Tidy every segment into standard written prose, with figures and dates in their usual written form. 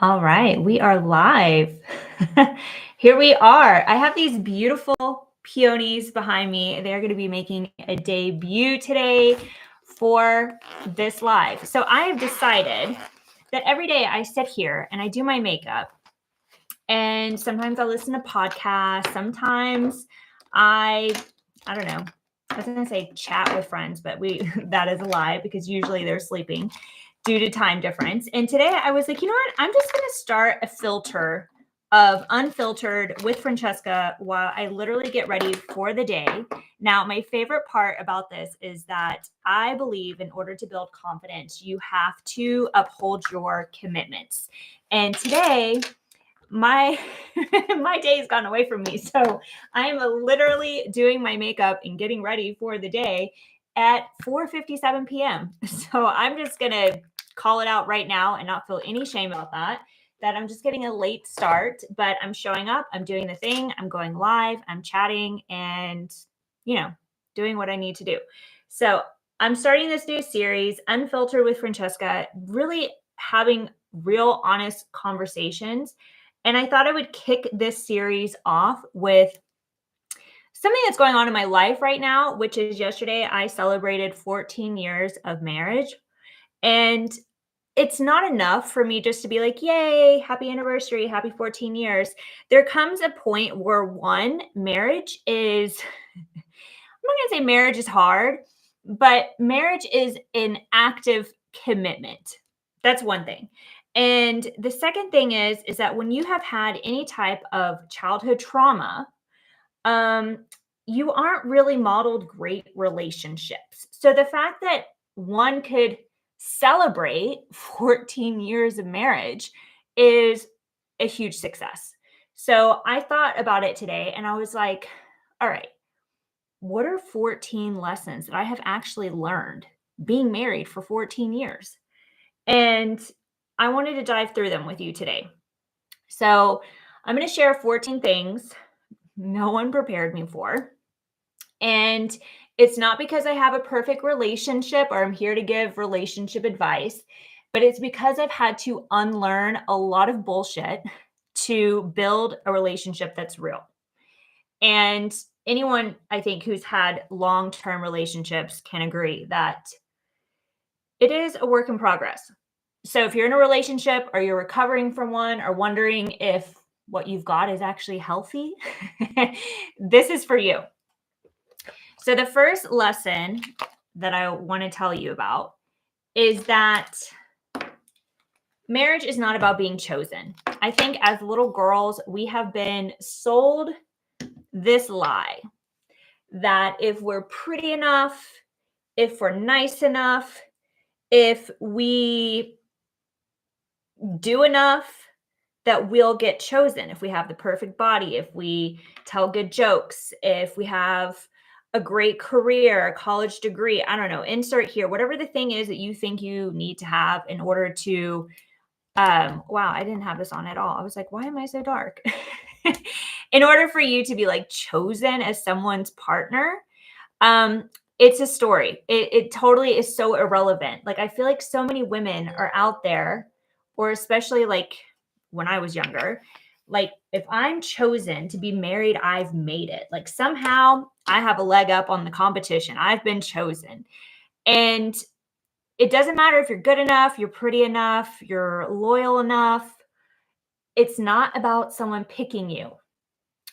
All right, we are live. Here we are. I have these beautiful peonies behind me. They're going to be making a debut today for this live. So I have decided that every day I sit here and I do my makeup, and sometimes I listen to podcasts. Sometimes I don't know. I was going to say chat with friends, but that is a lie because usually they're sleeping due to time difference. And today I was like, you know what? I'm just going to start a filter of unfiltered with Francesca while I literally get ready for the day. Now, my favorite part about this is that I believe in order to build confidence, you have to uphold your commitments. And today, my my day has gone away from me. So I am literally doing my makeup and getting ready for the day at 4:57 p.m. So I'm just going to call it out right now and not feel any shame about that I'm just getting a late start, but I'm showing up, I'm doing the thing, I'm going live, I'm chatting and you know, doing what I need to do. So, I'm starting this new series, Unfiltered with Francesca, really having real honest conversations. And I thought I would kick this series off with something that's going on in my life right now, which is yesterday I celebrated 14 years of marriage. And it's not enough for me just to be like, yay, happy anniversary, happy 14 years. There comes a point where one, marriage is, I'm not going to say marriage is hard, but marriage is an active commitment. That's one thing. And the second thing is that when you have had any type of childhood trauma, um, you aren't really modeled great relationships. So the fact that one could celebrate 14 years of marriage is a huge success. So I thought about it today and I was like, all right, what are 14 lessons that I have actually learned being married for 14 years? And I wanted to dive through them with you today. So I'm going to share 14 things no one prepared me for. And it's not because I have a perfect relationship or I'm here to give relationship advice, but it's because I've had to unlearn a lot of bullshit to build a relationship that's real. And anyone, I think, who's had long term relationships can agree that it is a work in progress. So if you're in a relationship or you're recovering from one or wondering if what you've got is actually healthy, this is for you. So the first lesson that I want to tell you about is that marriage is not about being chosen. I think as little girls, we have been sold this lie that if we're pretty enough, if we're nice enough, if we do enough, that we'll get chosen. If we have the perfect body, if we tell good jokes, if we have a great career, a college degree, I don't know, insert here, whatever the thing is that you think you need to have in order to, wow, I didn't have this on at all. I was like, why am I so dark? In order for you to be like chosen as someone's partner, it's a story. It totally is so irrelevant. Like, I feel like so many women are out there, or especially like when I was younger, like if I'm chosen to be married, I've made it. Like somehow I have a leg up on the competition. I've been chosen. And it doesn't matter if you're good enough, you're pretty enough, you're loyal enough. It's not about someone picking you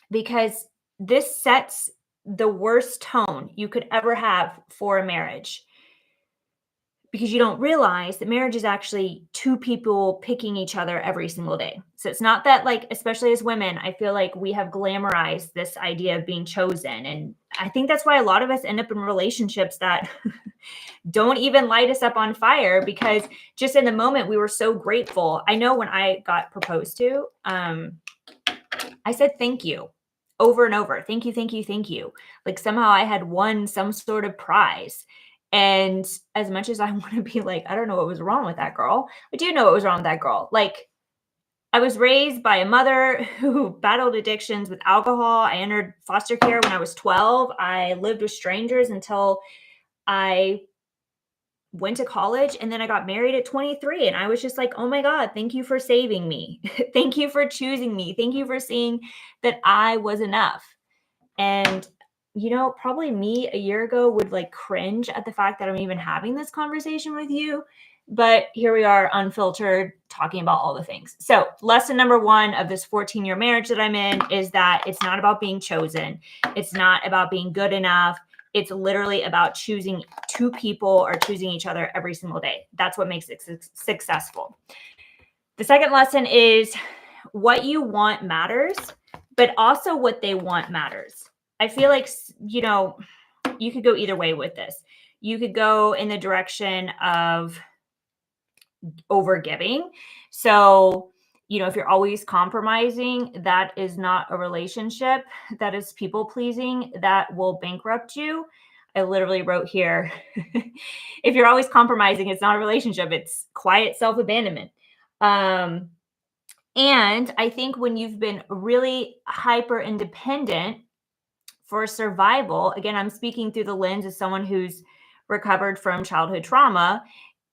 because this sets the worst tone you could ever have for a marriage because you don't realize that marriage is actually two people picking each other every single day. So it's not that, like, especially as women, I feel like we have glamorized this idea of being chosen. And I think that's why a lot of us end up in relationships that don't even light us up on fire because just in the moment we were so grateful. I know when I got proposed to, I said thank you over and over. Thank you, thank you, thank you. Like somehow I had won some sort of prize. And as much as I want to be like, I don't know what was wrong with that girl, I do know what was wrong with that girl. Like, I was raised by a mother who battled addictions with alcohol. I entered foster care when I was 12. I lived with strangers until I went to college and then I got married at 23 and I was just like, "Oh my God, thank you for saving me. Thank you for choosing me. Thank you for seeing that I was enough." And, probably me a year ago would like cringe at the fact that I'm even having this conversation with you. But here we are, unfiltered, talking about all the things. So, lesson number one of this 14-year marriage that I'm in is that it's not about being chosen. It's not about being good enough. It's literally about choosing two people or choosing each other every single day. That's what makes it successful. The second lesson is what you want matters, but also what they want matters. I feel like, you could go either way with this. You could go in the direction of overgiving. So, if you're always compromising, that is not a relationship. That is people pleasing. That will bankrupt you. I literally wrote here, if you're always compromising, it's not a relationship. It's quiet self-abandonment. And I think when you've been really hyper independent for survival, again, I'm speaking through the lens of someone who's recovered from childhood trauma,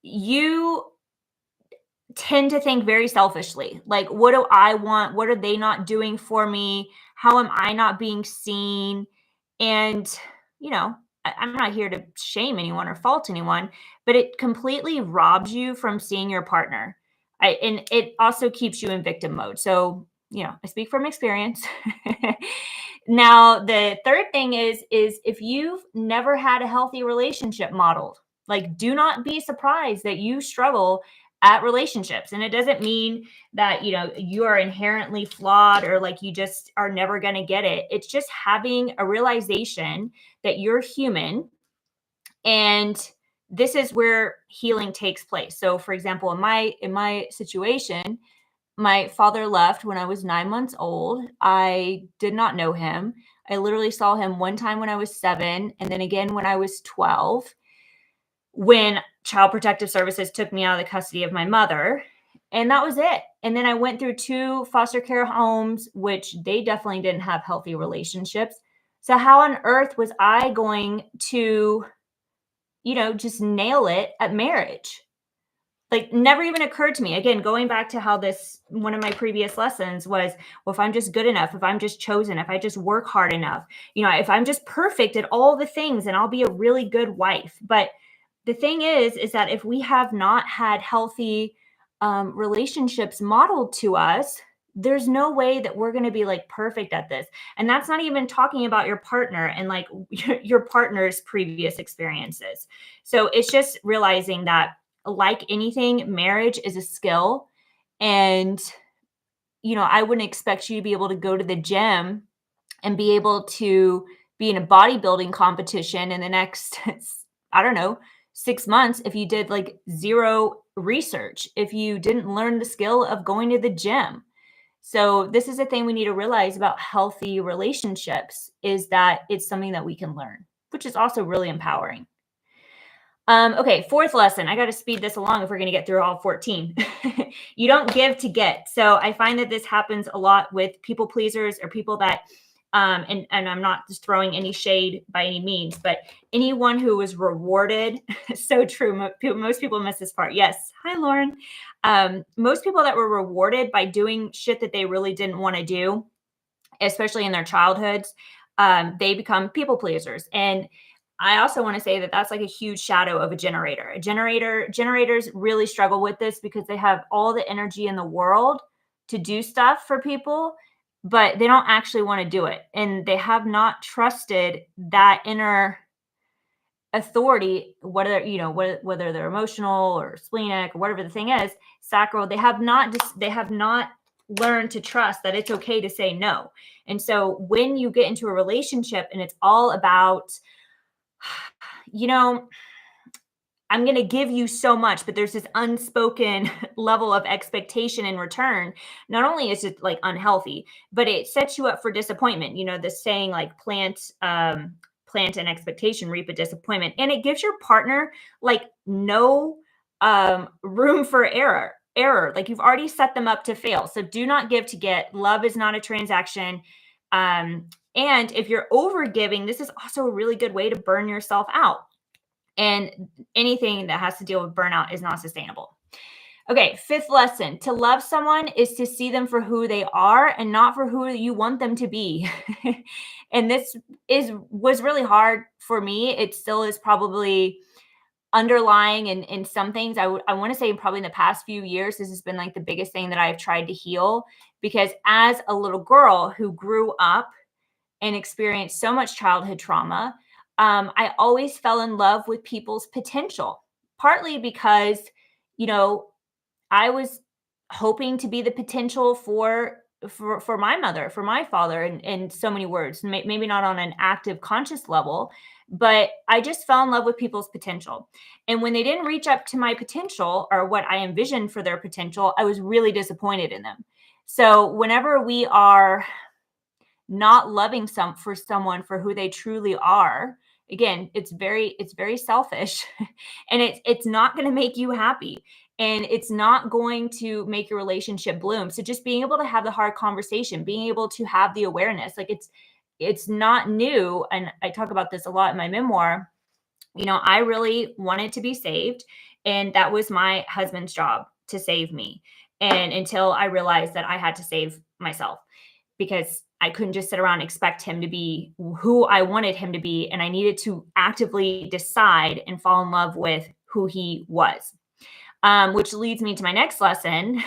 you tend to think very selfishly. Like, what do I want? What are they not doing for me? How am I not being seen? And, I'm not here to shame anyone or fault anyone, but it completely robs you from seeing your partner. And it also keeps you in victim mode. So, I speak from experience. Now, the third thing is if you've never had a healthy relationship modeled, like, do not be surprised that you struggle at relationships. And it doesn't mean that, you are inherently flawed or like you just are never going to get it. It's just having a realization that you're human, and this is where healing takes place. So, for example, in my situation, my father left when I was 9 months old. I did not know him. I literally saw him one time when I was 7 and then again when I was 12, when Child Protective Services took me out of the custody of my mother. And that was it. And then I went through 2 foster care homes, which they definitely didn't have healthy relationships. So how on earth was I going to, just nail it at marriage? Like, never even occurred to me. Again, going back to how this one of my previous lessons was, well, if I'm just good enough, if I'm just chosen, if I just work hard enough, if I'm just perfect at all the things, then I'll be a really good wife. But the thing is that if we have not had healthy relationships modeled to us, there's no way that we're going to be like perfect at this. And that's not even talking about your partner and like your partner's previous experiences. So it's just realizing that, like anything, marriage is a skill. And, I wouldn't expect you to be able to go to the gym and be able to be in a bodybuilding competition in the next, I don't know, 6 months if you did like zero research, if you didn't learn the skill of going to the gym. So this is a thing we need to realize about healthy relationships, is that it's something that we can learn, which is also really empowering. Okay, fourth lesson. I got to speed this along if we're going to get through all 14. You don't give to get. So I find that this happens a lot with people pleasers or people that, and I'm not just throwing any shade by any means, but anyone who was rewarded. So true. Most people miss this part. Yes. Hi, Lauren. Most people that were rewarded by doing shit that they really didn't want to do, especially in their childhoods, they become people pleasers. And I also want to say that that's like a huge shadow of a generator. Generators really struggle with this because they have all the energy in the world to do stuff for people, but they don't actually want to do it. And they have not trusted that inner authority, whether, whether they're emotional or splenic or whatever the thing is, sacral, they have not learned to trust that it's okay to say no. And so when you get into a relationship and it's all about, I'm going to give you so much, but there's this unspoken level of expectation in return. Not only is it like unhealthy, but it sets you up for disappointment. This saying like plant an expectation, reap a disappointment. And it gives your partner like no room for error. Like, you've already set them up to fail. So do not give to get. Love is not a transaction. And if you're over giving, this is also a really good way to burn yourself out. And anything that has to deal with burnout is not sustainable. Okay, fifth lesson. To love someone is to see them for who they are and not for who you want them to be. And this was really hard for me. It still is probably underlying in some things. I want to say probably in the past few years, this has been like the biggest thing that I've tried to heal, because as a little girl who grew up and experienced so much childhood trauma, I always fell in love with people's potential, partly because, you know, I was hoping to be the potential for my mother, for my father, in so many words. Maybe not on an active, conscious level, but I just fell in love with people's potential. And when they didn't reach up to my potential or what I envisioned for their potential, I was really disappointed in them. So whenever we are not loving someone for who they truly are, again, it's very selfish, and it's not going to make you happy, and it's not going to make your relationship bloom. So just being able to have the hard conversation, being able to have the awareness, like it's not new. And I talk about this a lot in my memoir. I really wanted to be saved, and that was my husband's job, to save me. And until I realized that I had to save myself, because I couldn't just sit around and expect him to be who I wanted him to be. And I needed to actively decide and fall in love with who he was. Which leads me to my next lesson,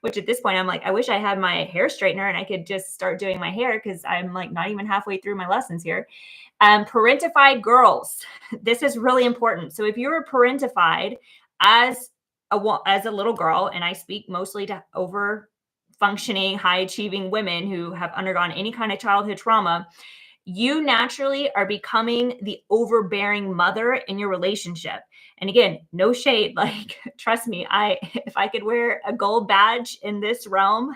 which at this point, I'm like, I wish I had my hair straightener and I could just start doing my hair, because I'm like not even halfway through my lessons here. Parentified girls. This is really important. So if you were parentified as as a little girl, and I speak mostly to over functioning, high achieving women who have undergone any kind of childhood trauma, you naturally are becoming the overbearing mother in your relationship. And again, no shade, like trust me, if I could wear a gold badge in this realm,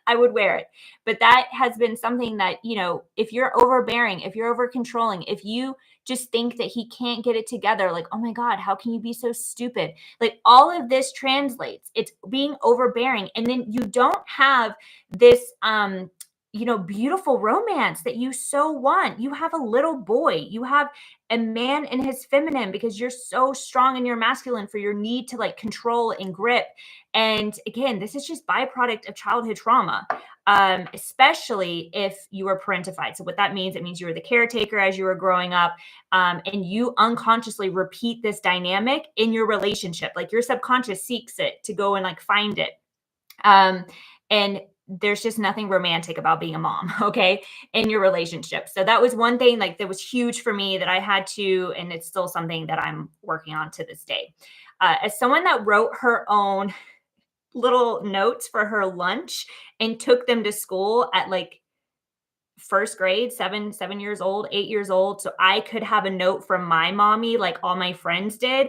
I would wear it. But that has been something that, if you're overbearing, if you're over controlling, if you just think that he can't get it together, like, oh my God, how can you be so stupid? Like, all of this translates. It's being overbearing. And then you don't have this beautiful romance that you so want. You have a little boy, you have a man in his feminine, because you're so strong in your masculine for your need to like control and grip. And again, this is just byproduct of childhood trauma, especially if you were parentified. So what that means, it means you were the caretaker as you were growing up, and you unconsciously repeat this dynamic in your relationship. Like your subconscious seeks it to go and like find it. And there's just nothing romantic about being a mom, okay, in your relationship. So that was one thing like that was huge for me that I had to, and it's still something that I'm working on to this day. As someone that wrote her own little notes for her lunch and took them to school at like first grade, 7 years old, 8 years old, so I could have a note from my mommy like all my friends did.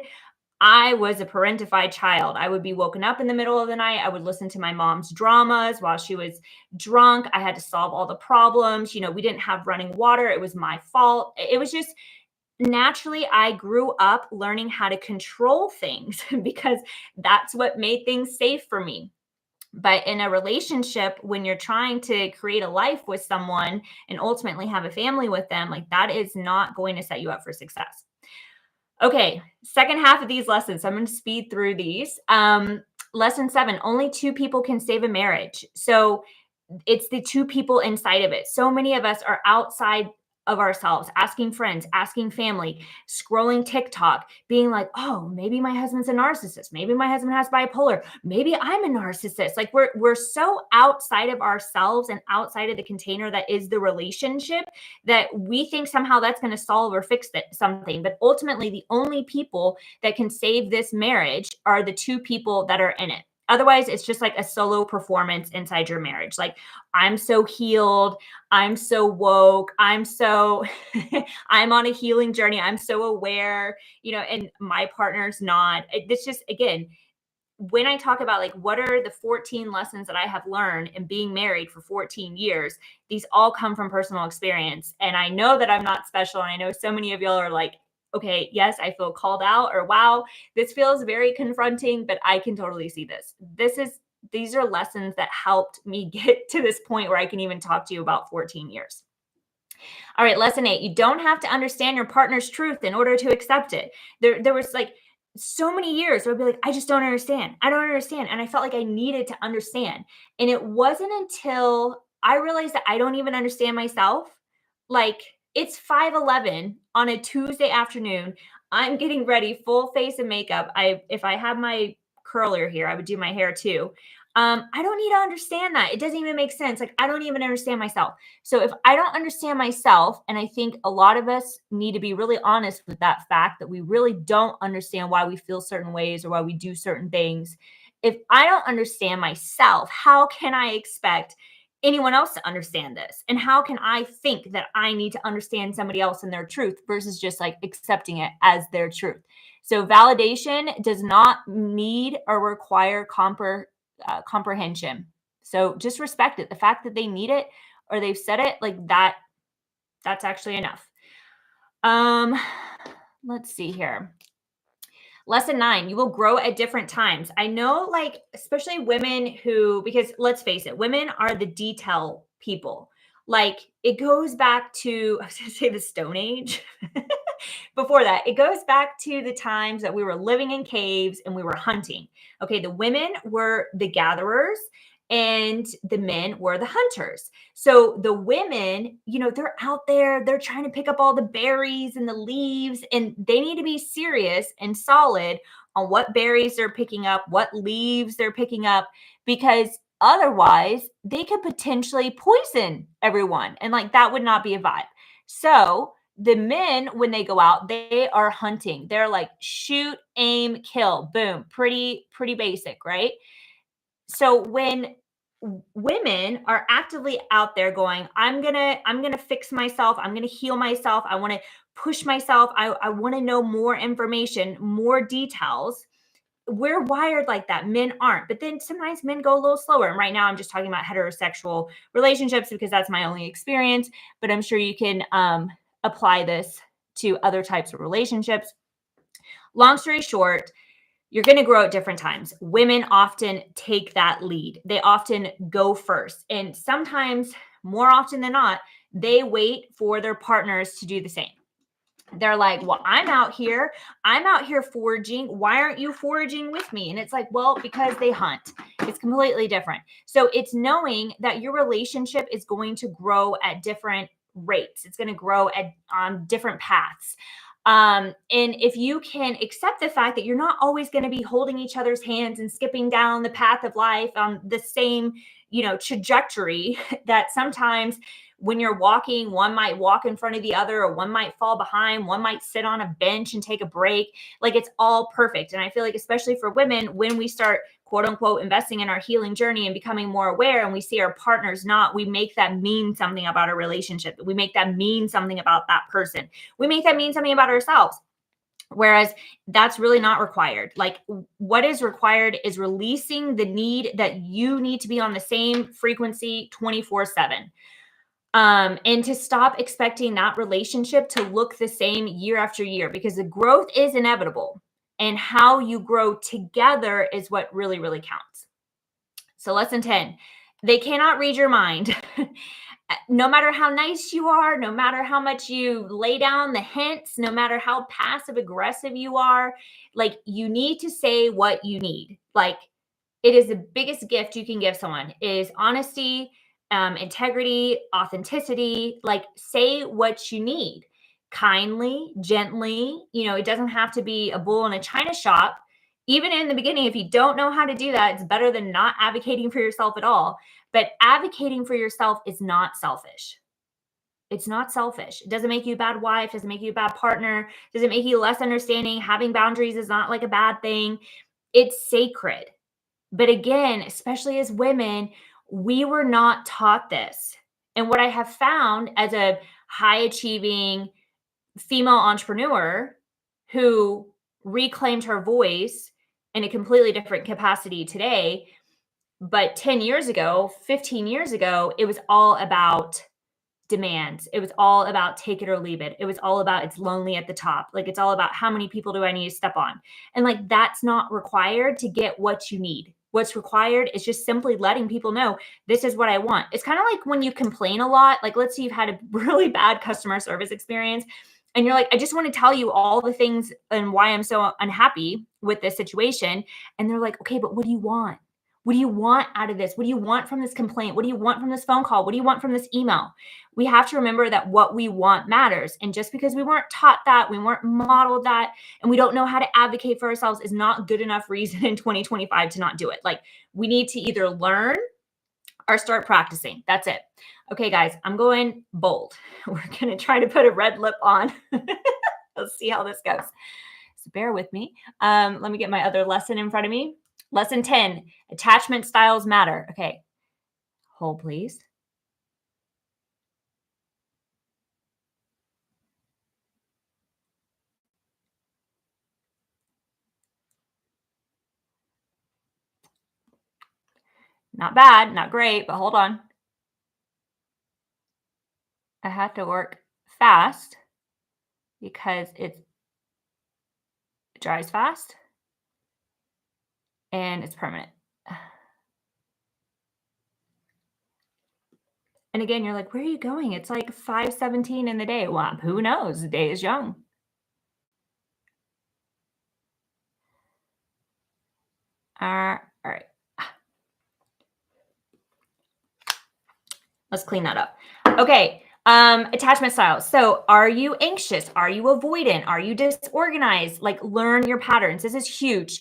I was a parentified child. I would be woken up in the middle of the night. I would listen to my mom's dramas while she was drunk. I had to solve all the problems. We didn't have running water. It was my fault. It was just naturally, I grew up learning how to control things because that's what made things safe for me. But in a relationship, when you're trying to create a life with someone and ultimately have a family with them, like that is not going to set you up for success. Okay, second half of these lessons. I'm going to speed through these. Lesson 7, only two people can save a marriage. So it's the two people inside of it. So many of us are outside of ourselves, asking friends, asking family, scrolling TikTok, being like, oh, maybe my husband's a narcissist. Maybe my husband has bipolar. Maybe I'm a narcissist. Like we're so outside of ourselves and outside of the container that is the relationship that we think somehow that's going to solve or fix something. But ultimately, the only people that can save this marriage are the two people that are in it. Otherwise, it's just like a solo performance inside your marriage. Like, I'm so healed. I'm so woke. I'm on a healing journey. I'm so aware, and my partner's not. It's just, again, when I talk about like, what are the 14 lessons that I have learned in being married for 14 years, these all come from personal experience. And I know that I'm not special. And I know so many of y'all are like, okay, yes, I feel called out, or wow, this feels very confronting, but I can totally see this. These are lessons that helped me get to this point where I can even talk to you about 14 years. All right, lesson 8. You don't have to understand your partner's truth in order to accept it. There was like so many years where I'd be like, I just don't understand. I don't understand. And I felt like I needed to understand. And it wasn't until I realized that I don't even understand myself. Like it's 5:11 on a Tuesday afternoon. I'm getting ready, full face of makeup. If I had my curler here, I would do my hair too. I don't need to understand that. It doesn't even make sense. Like I don't even understand myself. So if I don't understand myself, and I think a lot of us need to be really honest with that fact that we really don't understand why we feel certain ways or why we do certain things. If I don't understand myself, how can I expect anyone else to understand this? And how can I think that I need to understand somebody else and their truth versus just like accepting it as their truth? So validation does not need or require comprehension. So just respect it. The fact that they need it or they've said it like that, that's actually enough. Um, let's see here. Lesson 9, you will grow at different times. I know, like, especially women who, because let's face it, women are the detail people. Like, it goes back to, I was going to say the Stone Age. Before that, it goes back to the times that we were living in caves and we were hunting. Okay, the women were the gatherers and the men were the hunters. So the women, they're out there, they're trying to pick up all the berries and the leaves, and they need to be serious and solid on what berries they're picking up, what leaves they're picking up, because otherwise they could potentially poison everyone. And like that would not be a vibe. So the men, when they go out, they are hunting. They're like shoot, aim, kill, boom. Pretty basic, right? So when women are actively out there going, I'm gonna fix myself, I'm gonna heal myself, I want to push myself, I want to know more information, more details. We're wired like that. Men aren't. But then sometimes men go a little slower. And right now I'm just talking about heterosexual relationships because that's my only experience. But I'm sure you can apply this to other types of relationships. Long story short, you're going to grow at different times. Women often take that lead. They often go first. And sometimes, more often than not, they wait for their partners to do the same. They're like, well, I'm out here foraging. Why aren't you foraging with me? And it's like, well, because they hunt. It's completely different. So it's knowing that your relationship is going to grow at different rates. It's going to grow on different paths. And if you can accept the fact that you're not always going to be holding each other's hands and skipping down the path of life on the same, trajectory, that sometimes when you're walking, one might walk in front of the other, or one might fall behind, one might sit on a bench and take a break. Like it's all perfect. And I feel like, especially for women, when we start quote unquote investing in our healing journey and becoming more aware, and we see our partners not, we make that mean something about our relationship. We make that mean something about that person. We make that mean something about ourselves. Whereas that's really not required. Like what is required is releasing the need that you need to be on the same frequency 24/7. And to stop expecting that relationship to look the same year after year, because the growth is inevitable, and how you grow together is what really, really counts. So lesson 10, they cannot read your mind. No matter how nice you are, no matter how much you lay down the hints, no matter how passive aggressive you are, like you need to say what you need. Like it is the biggest gift you can give someone is honesty, integrity, authenticity. Like say what you need kindly, gently. It doesn't have to be a bull in a china shop. Even in the beginning, if you don't know how to do that, it's better than not advocating for yourself at all. But advocating for yourself is not selfish. It's not selfish. It doesn't make you a bad wife, doesn't make you a bad partner, doesn't make you less understanding. Having boundaries is not like a bad thing. It's sacred. But again, especially as women, we were not taught this. And what I have found as a high achieving female entrepreneur who reclaimed her voice in a completely different capacity today, but 10 years ago, 15 years ago, it was all about demands. It was all about take it or leave it. It was all about it's lonely at the top. Like it's all about how many people do I need to step on? And like that's not required to get what you need. What's required is just simply letting people know this is what I want. It's kind of like when you complain a lot, like let's say you've had a really bad customer service experience and you're like, I just want to tell you all the things and why I'm so unhappy with this situation. And they're like, okay, but what do you want? What do you want out of this? What do you want from this complaint? What do you want from this phone call? What do you want from this email? We have to remember that what we want matters. And just because we weren't taught that, we weren't modeled that, and we don't know how to advocate for ourselves is not good enough reason in 2025 to not do it. Like we need to either learn or start practicing. That's it. Okay, guys, I'm going bold. We're going to try to put a red lip on. Let's see how this goes. So bear with me. Let me get my other lesson in front of me. Lesson 10, attachment styles matter. Okay, hold please. Not bad, not great, but hold on. I have to work fast because it dries fast and it's permanent. And again, you're like, where are you going? It's like 5:17 in the day. Well, who knows? The day is young. All right. Let's clean that up. Okay. Attachment styles. So are you anxious? Are you avoidant? Are you disorganized? Like learn your patterns. This is huge.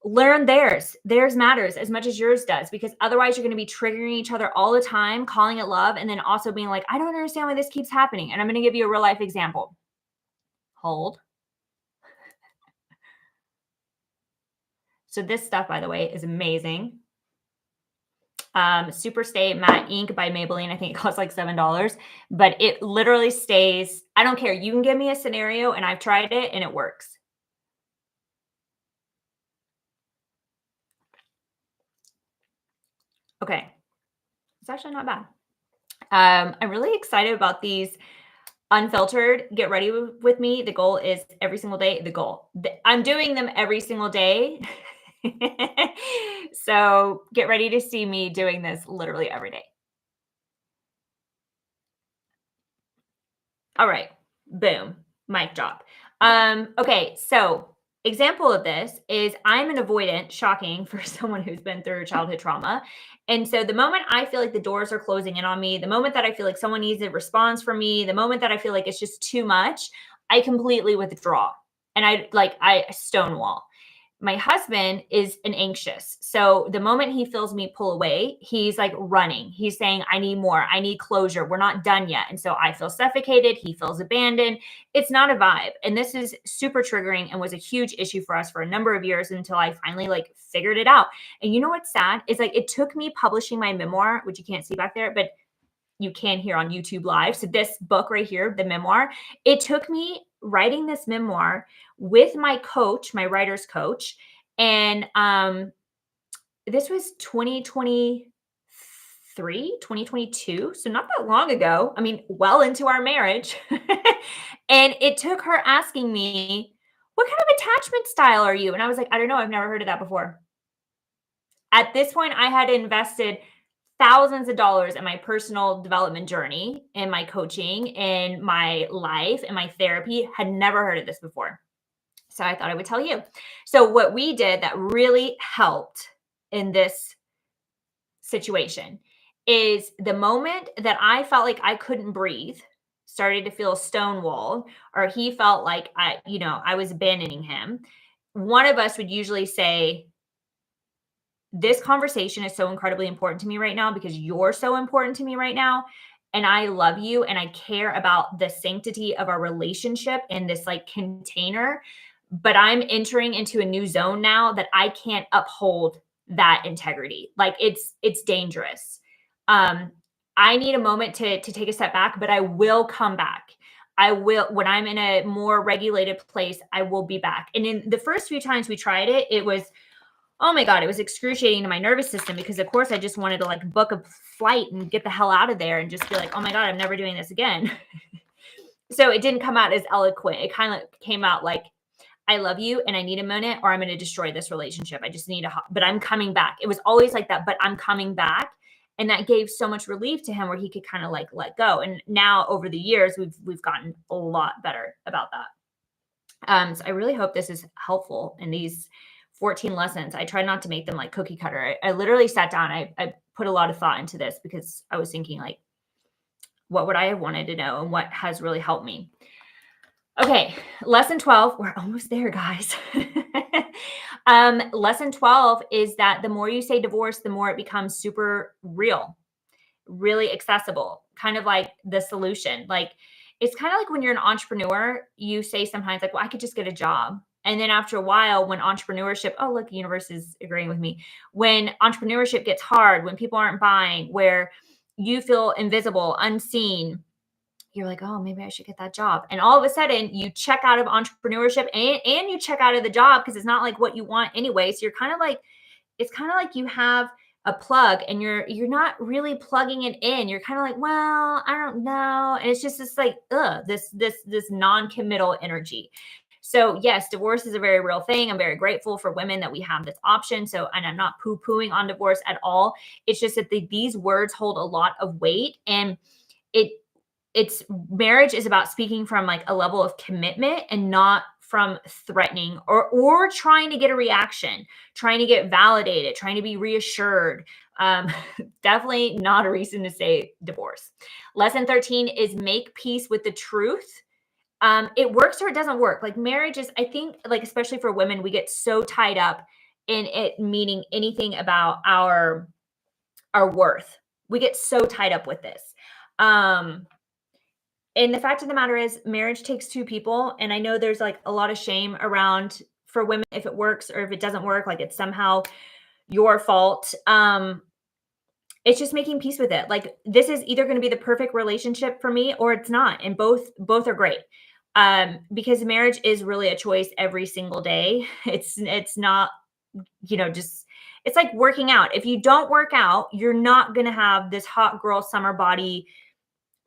Learn theirs. Theirs matters as much as yours does, because otherwise you're going to be triggering each other all the time, calling it love, and then also being like, I don't understand why this keeps happening. And I'm going to give you a real life example. Hold. So this stuff, by the way, is amazing. Super Stay Matte Ink by Maybelline. I think it costs like $7, but it literally stays. I don't care. You can give me a scenario and I've tried it and it works. Okay. It's actually not bad. I'm really excited about these unfiltered. Get ready with me. The goal is every single day. I'm doing them every single day. So get ready to see me doing this literally every day. All right. Boom. Mic drop. Okay. So example of this is I'm an avoidant, shocking for someone who's been through childhood trauma. And so the moment I feel like the doors are closing in on me, the moment that I feel like someone needs a response from me, the moment that I feel like it's just too much, I completely withdraw and I stonewall. My husband is an anxious. So the moment he feels me pull away, he's like running. He's saying, I need more. I need closure. We're not done yet. And so I feel suffocated. He feels abandoned. It's not a vibe. And this is super triggering and was a huge issue for us for a number of years until I finally like figured it out. And you know what's sad is like it took me publishing my memoir, which you can't see back there, but you can hear on YouTube Live. So this book right here, the memoir, it took me writing this memoir with my coach, my writer's coach. And this was 2023, 2022. So not that long ago. I mean, well into our marriage. And it took her asking me, what kind of attachment style are you? And I was like, I don't know. I've never heard of that before. At this point, I had invested thousands of dollars in my personal development journey, in my coaching, in my life, in my therapy, had never heard of this before. So I thought I would tell you. So what we did that really helped in this situation is the moment that I felt like I couldn't breathe, started to feel stonewalled, or he felt like I was abandoning him, one of us would usually say, this conversation is so incredibly important to me right now because you're so important to me right now. And I love you and I care about the sanctity of our relationship in this like container. But I'm entering into a new zone now that I can't uphold that integrity. Like it's dangerous. I need a moment to take a step back, but I will come back. I will, when I'm in a more regulated place, I will be back. And in the first few times we tried it, it was, oh my God, it was excruciating to my nervous system because of course I just wanted to like book a flight and get the hell out of there and just be like, oh my God, I'm never doing this again. So it didn't come out as eloquent. It kind of came out like, I love you and I need a minute, or I'm going to destroy this relationship. I just need but I'm coming back. It was always like that, but I'm coming back. And that gave so much relief to him where he could kind of like let go. And now over the years, we've gotten a lot better about that. So I really hope this is helpful in these 14 lessons. I try not to make them like cookie cutter. I literally sat down. I put a lot of thought into this because I was thinking like, what would I have wanted to know and what has really helped me? Okay, lesson 12. We're almost there, guys. Lesson 12 is that the more you say divorce, the more it becomes super real, really accessible, kind of like the solution. Like, it's kind of like when you're an entrepreneur, you say sometimes like, well, I could just get a job. And then after a while, when entrepreneurship, oh, look, the universe is agreeing with me. When entrepreneurship gets hard, when people aren't buying, where you feel invisible, unseen, you're like, oh, maybe I should get that job. And all of a sudden you check out of entrepreneurship and you check out of the job because it's not like what you want anyway. So you're kind of like, it's kind of like you have a plug and you're not really plugging it in. You're kind of like, well, I don't know. And it's just this like, this non-committal energy. So yes, divorce is a very real thing. I'm very grateful for women that we have this option. So, and I'm not poo-pooing on divorce at all. It's just that these words hold a lot of weight, and it it's marriage is about speaking from like a level of commitment and not from threatening or trying to get a reaction, trying to get validated, trying to be reassured. Um, Definitely not a reason to say divorce. Lesson 13 is make peace with the truth. It works or it doesn't work. Like marriage is, I think, like especially for women, we get so tied up in it meaning anything about our worth. We get so tied up with this. And the fact of the matter is marriage takes two people. And I know there's like a lot of shame around for women if it works or if it doesn't work, like it's somehow your fault. It's just making peace with it. Like this is either going to be the perfect relationship for me or it's not. And both are great. Because marriage is really a choice every single day. It's not, just it's like working out. If you don't work out, you're not going to have this hot girl summer body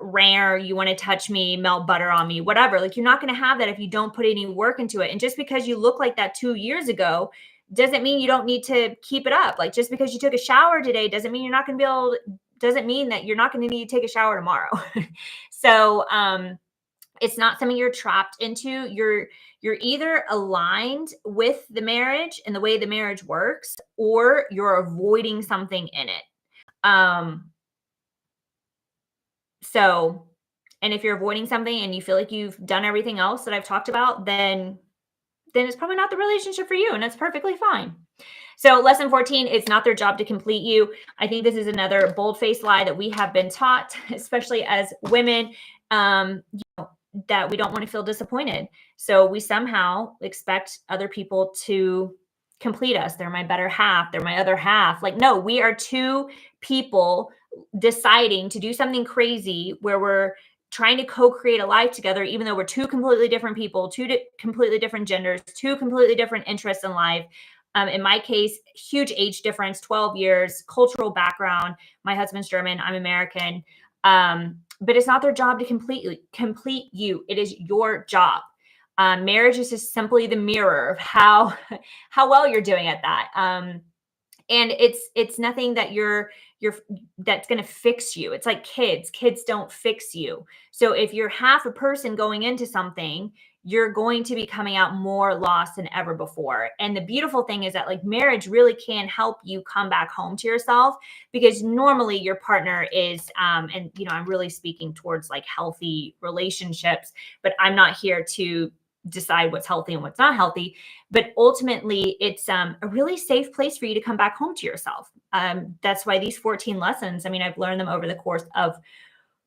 rare, you want to touch me, melt butter on me, whatever. Like you're not going to have that if you don't put any work into it. And just because you look like that 2 years ago doesn't mean you don't need to keep it up. Like just because you took a shower today doesn't mean you're not going to be able to, doesn't mean that you're not going to need to take a shower tomorrow. So it's not something you're trapped into. You're either aligned with the marriage and the way the marriage works, or you're avoiding something in it. So, and if you're avoiding something and you feel like you've done everything else that I've talked about, then it's probably not the relationship for you, and that's perfectly fine. So lesson 14, it's not their job to complete you. I think this is another bold-faced lie that we have been taught, especially as women, that we don't want to feel disappointed. So we somehow expect other people to complete us. They're my better half. They're my other half. Like, no, we are two people deciding to do something crazy where we're trying to co-create a life together, even though we're two completely different people, completely different genders, two completely different interests in life. In my case, huge age difference, 12 years, cultural background. My husband's German, I'm American. But it's not their job to complete you. It is your job. Marriage is just simply the mirror of how well you're doing at that. And it's nothing that you're that's going to fix you. It's like kids don't fix you. So if you're half a person going into something, you're going to be coming out more lost than ever before. And the beautiful thing is that like marriage really can help you come back home to yourself, because normally your partner is, and I'm really speaking towards like healthy relationships, but I'm not here to decide what's healthy and what's not healthy. But ultimately, it's a really safe place for you to come back home to yourself. That's why these 14 lessons, I've learned them over the course of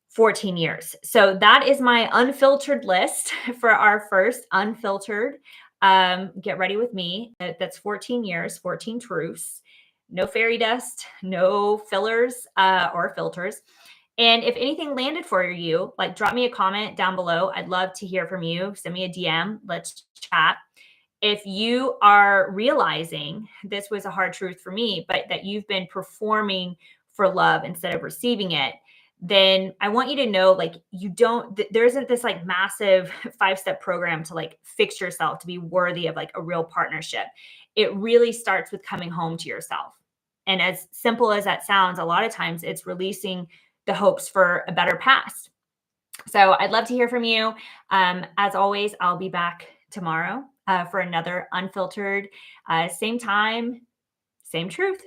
14 years. So that is my unfiltered list for our first unfiltered. Get ready with me. That's 14 years, 14 truths, no fairy dust, no fillers or filters. And if anything landed for you, like drop me a comment down below. I'd love to hear from you. Send me a DM. Let's chat. If you are realizing this was a hard truth for me, but that you've been performing for love instead of receiving it, then I want you to know, like, there isn't this like massive 5-step program to like fix yourself to be worthy of like a real partnership. It really starts with coming home to yourself. And as simple as that sounds, a lot of times it's releasing the hopes for a better past. So I'd love to hear from you. As always, I'll be back tomorrow for another unfiltered, same time, same truth.